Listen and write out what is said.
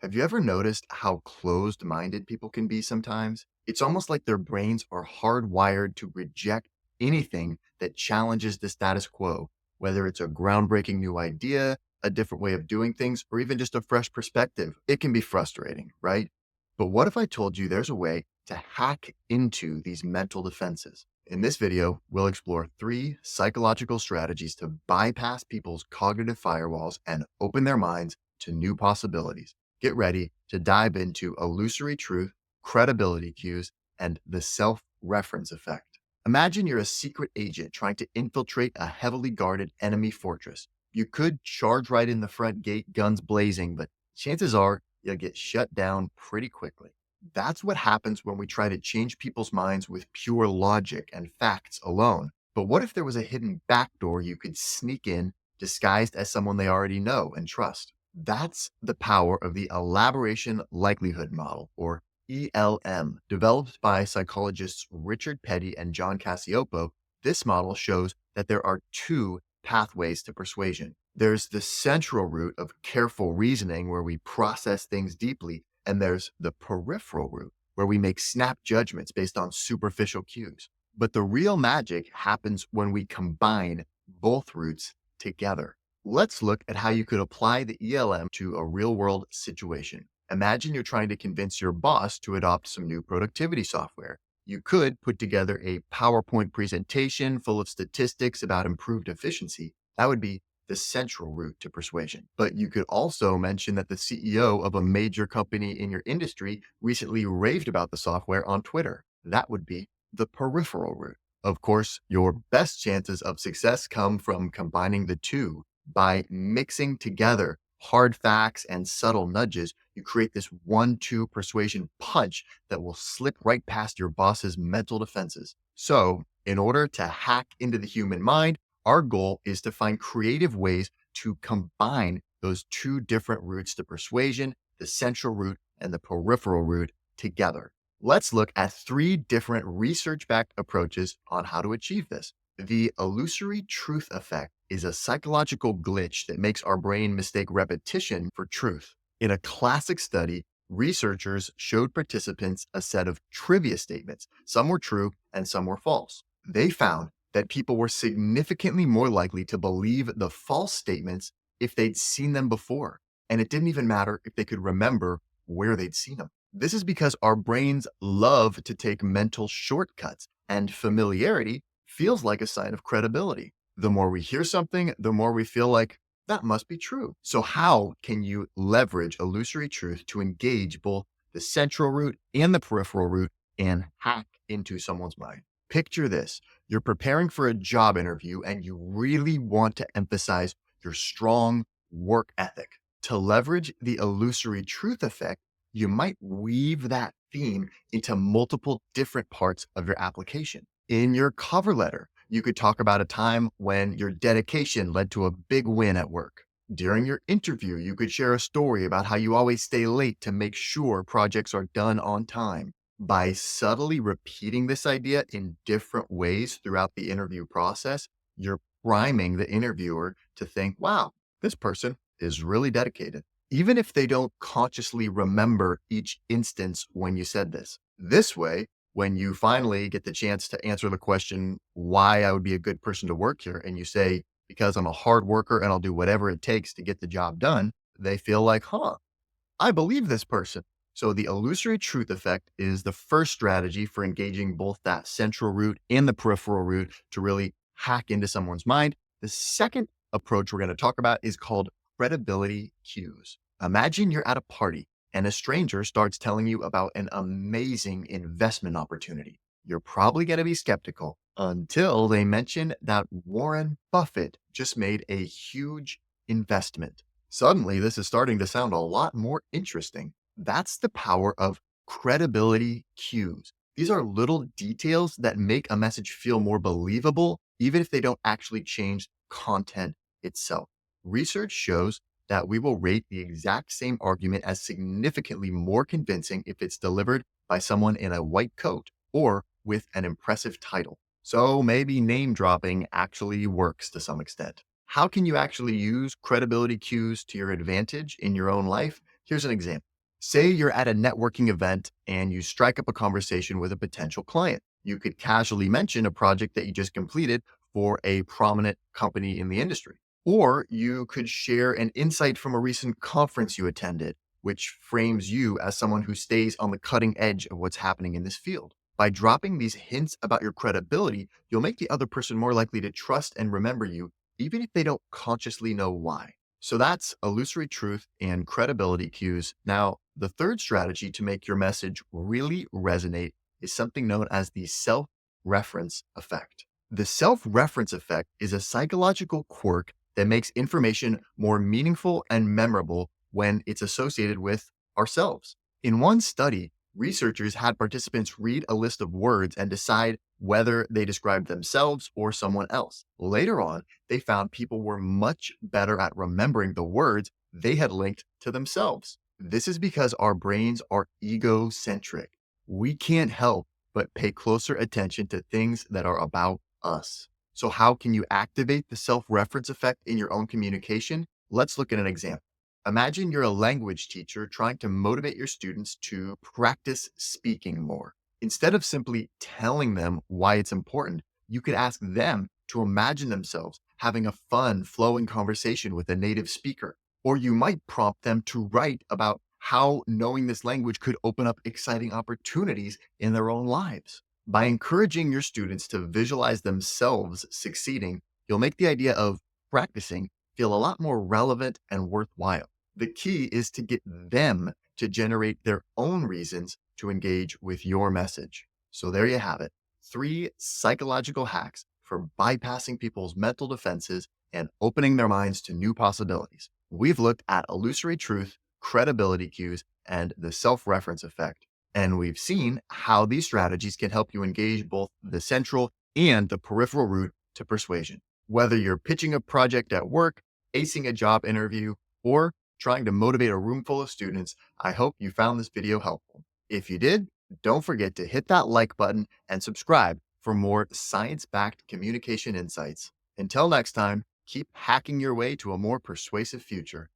Have you ever noticed how closed minded people can be sometimes? It's almost like their brains are hardwired to reject anything that challenges the status quo, whether it's a groundbreaking new idea, a different way of doing things, or even just a fresh perspective. It can be frustrating, right? But what if I told you there's a way to hack into these mental defenses? In this video, we'll explore three psychological strategies to bypass people's cognitive firewalls and open their minds to new possibilities. Get ready to dive into illusory truth, credibility cues, and the self reference effect. Imagine you're a secret agent trying to infiltrate a heavily guarded enemy fortress. You could charge right in the front gate, guns blazing, but chances are you'll get shut down pretty quickly. That's what happens when we try to change people's minds with pure logic and facts alone. But what if there was a hidden backdoor you could sneak in disguised as someone they already know and trust? That's the power of the elaboration likelihood model, or ELM, developed by psychologists Richard Petty and John Cacioppo. This model shows that there are two pathways to persuasion. There's the central route of careful reasoning, where we process things deeply, and there's the peripheral route, where we make snap judgments based on superficial cues. But the real magic happens when we combine both routes together. Let's look at how you could apply the ELM to a real world situation. Imagine you're trying to convince your boss to adopt some new productivity software. You could put together a PowerPoint presentation full of statistics about improved efficiency. That would be the central route to persuasion. But you could also mention that the CEO of a major company in your industry recently raved about the software on Twitter. That would be the peripheral route. Of course, your best chances of success come from combining the two. By mixing together hard facts and subtle nudges, you create this 1-2 persuasion punch that will slip right past your boss's mental defenses. So, in order to hack into the human mind, our goal is to find creative ways to combine those two different routes to persuasion, the central route and the peripheral route, together. Let's look at three different research backed approaches on how to achieve this. The illusory truth effect is a psychological glitch that makes our brain mistake repetition for truth. In a classic study, researchers showed participants a set of trivia statements. Some were true and some were false. They found that people were significantly more likely to believe the false statements if they'd seen them before. And it didn't even matter if they could remember where they'd seen them. This is because our brains love to take mental shortcuts, and familiarity feels like a sign of credibility. The more we hear something, the more we feel like that must be true. So, how can you leverage illusory truth to engage both the central route and the peripheral route and hack into someone's mind? Picture this: you're preparing for a job interview and you really want to emphasize your strong work ethic. To leverage the illusory truth effect, you might weave that theme into multiple different parts of your application. In your cover letter, you could talk about a time when your dedication led to a big win at work. During your interview, you could share a story about how you always stay late to make sure projects are done on time. By subtly repeating this idea in different ways throughout the interview process, you're priming the interviewer to think, wow, this person is really dedicated, even if they don't consciously remember each instance when you said this. This way, when you finally get the chance to answer the question, why I would be a good person to work here, and you say, because I'm a hard worker and I'll do whatever it takes to get the job done, they feel like, I believe this person. So the illusory truth effect is the first strategy for engaging both that central route and the peripheral route to really hack into someone's mind. The second approach we're going to talk about is called credibility cues. Imagine you're at a party and a stranger starts telling you about an amazing investment opportunity. You're probably going to be skeptical until they mention that Warren Buffett just made a huge investment. Suddenly, this is starting to sound a lot more interesting. That's the power of credibility cues. These are little details that make a message feel more believable, even if they don't actually change content itself. Research shows that we will rate the exact same argument as significantly more convincing if it's delivered by someone in a white coat or with an impressive title. So maybe name dropping actually works to some extent. How can you actually use credibility cues to your advantage in your own life? Here's an example. Say you're at a networking event and you strike up a conversation with a potential client. You could casually mention a project that you just completed for a prominent company in the industry. Or you could share an insight from a recent conference you attended, which frames you as someone who stays on the cutting edge of what's happening in this field. By dropping these hints about your credibility, you'll make the other person more likely to trust and remember you, even if they don't consciously know why. So that's illusory truth and credibility cues. Now, the third strategy to make your message really resonate is something known as the self reference effect. The self reference effect is a psychological quirk that makes information more meaningful and memorable when it's associated with ourselves. In one study, researchers had participants read a list of words and decide whether they described themselves or someone else. Later on, they found people were much better at remembering the words they had linked to themselves. This is because our brains are egocentric. We can't help but pay closer attention to things that are about us. So, how can you activate the self reference effect in your own communication? Let's look at an example. Imagine you're a language teacher trying to motivate your students to practice speaking more. Instead of simply telling them why it's important, you could ask them to imagine themselves having a fun, flowing conversation with a native speaker. Or you might prompt them to write about how knowing this language could open up exciting opportunities in their own lives. By encouraging your students to visualize themselves succeeding, you'll make the idea of practicing feel a lot more relevant and worthwhile. The key is to get them to generate their own reasons to engage with your message. So there you have it. 3 psychological hacks for bypassing people's mental defenses and opening their minds to new possibilities. We've looked at illusory truth, credibility cues, and the self-reference effect. And we've seen how these strategies can help you engage both the central and the peripheral route to persuasion. Whether you're pitching a project at work, acing a job interview, or trying to motivate a room full of students, I hope you found this video helpful. If you did, don't forget to hit that like button and subscribe for more science-backed communication insights. Until next time, keep hacking your way to a more persuasive future.